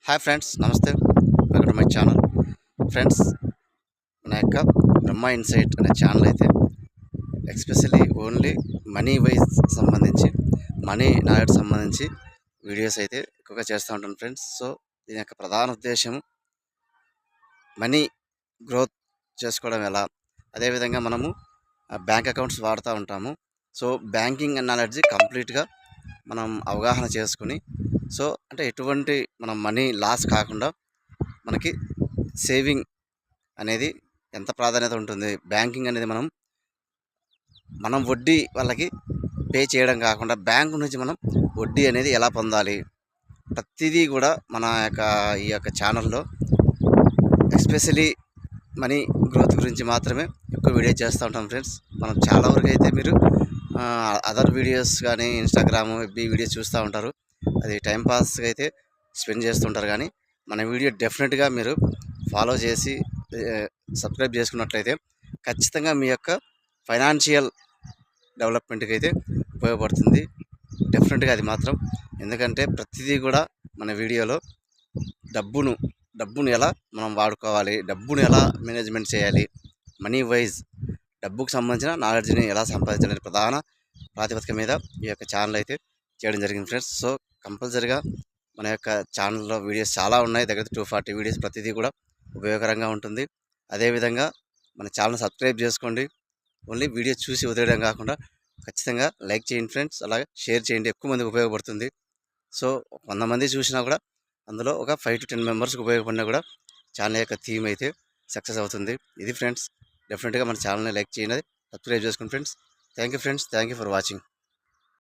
Hi friends, నమస్తే. Welcome to my channel. Friends, నా యొక్క బ్రహ్మ ఇన్సైట్ అనే ఛానల్ అయితే ఎస్పెషల్లీ ఓన్లీ మనీ వైజ్ సంబంధించి, మనీ నాలెడ్జ్ సంబంధించి వీడియోస్ అయితే ఎక్కువగా చేస్తూ ఉంటాను ఫ్రెండ్స్. సో దీని యొక్క ప్రధాన ఉద్దేశం మనీ గ్రోత్ చేసుకోవడం ఎలా, అదేవిధంగా మనము బ్యాంక్ అకౌంట్స్ వాడుతూ ఉంటాము. సో బ్యాంకింగ్ నాలెడ్జ్ కంప్లీట్గా మనం అవగాహన చేసుకుని, సో అంటే ఎటువంటి మనం మనీ లాస్ కాకుండా మనకి సేవింగ్ అనేది ఎంత ప్రాధాన్యత ఉంటుంది, బ్యాంకింగ్ అనేది మనం వడ్డీ వాళ్ళకి పే చేయడం కాకుండా బ్యాంకు నుంచి మనం వడ్డీ అనేది ఎలా పొందాలి, ప్రతిదీ కూడా మన ఈ యొక్క ఛానల్లో ఎస్పెషలీ మనీ గ్రోత్ గురించి మాత్రమే ఎక్కువ వీడియో చేస్తూ ఉంటాం ఫ్రెండ్స్. మనం చాలా వరకు అయితే మీరు అదర్ వీడియోస్ కానీ ఇన్స్టాగ్రామ్ ఎఫ్బీ వీడియోస్ చూస్తూ ఉంటారు, అది టైంపాస్గా అయితే స్పెండ్ చేస్తుంటారు. కానీ మన వీడియో డెఫినెట్గా మీరు ఫాలో చేసి సబ్స్క్రైబ్ చేసుకున్నట్లయితే ఖచ్చితంగా మీ యొక్క ఫైనాన్షియల్ డెవలప్మెంట్కి అయితే ఉపయోగపడుతుంది డెఫినెట్గా, అది మాత్రం. ఎందుకంటే ప్రతిదీ కూడా మన వీడియోలో డబ్బును ఎలా మనం వాడుకోవాలి, డబ్బును ఎలా మేనేజ్మెంట్ చేయాలి, మనీ వైజ్ డబ్బుకు సంబంధించిన నాలెడ్జ్ని ఎలా సంపాదించాలని ప్రధాన ప్రాతిపదిక మీద ఈ యొక్క ఛానల్ అయితే చేయడం జరిగింది ఫ్రెండ్స్. సో కంపల్సరీగా మన యొక్క ఛానల్లో వీడియోస్ చాలా ఉన్నాయి, దగ్గర 240 వీడియోస్, ప్రతిదీ కూడా ఉపయోగకరంగా ఉంటుంది. అదేవిధంగా మన ఛానల్ సబ్స్క్రైబ్ చేసుకోండి. ఓన్లీ వీడియో చూసి వదిలేయడం కాకుండా ఖచ్చితంగా లైక్ చేయండి ఫ్రెండ్స్, అలాగే షేర్ చేయండి, ఎక్కువ మందికి ఉపయోగపడుతుంది. సో 100 మంది చూసినా కూడా అందులో ఒక 5 to 10 మెంబర్స్కి ఉపయోగపడినా కూడా ఛానల్ యొక్క థీమ్ అయితే సక్సెస్ అవుతుంది. ఇది ఫ్రెండ్స్, డెఫినెట్గా మన ఛానల్ని లైక్ చేయండి, సబ్స్క్రైబ్ చేసుకోండి friends. Thank you friends, thank you for watching.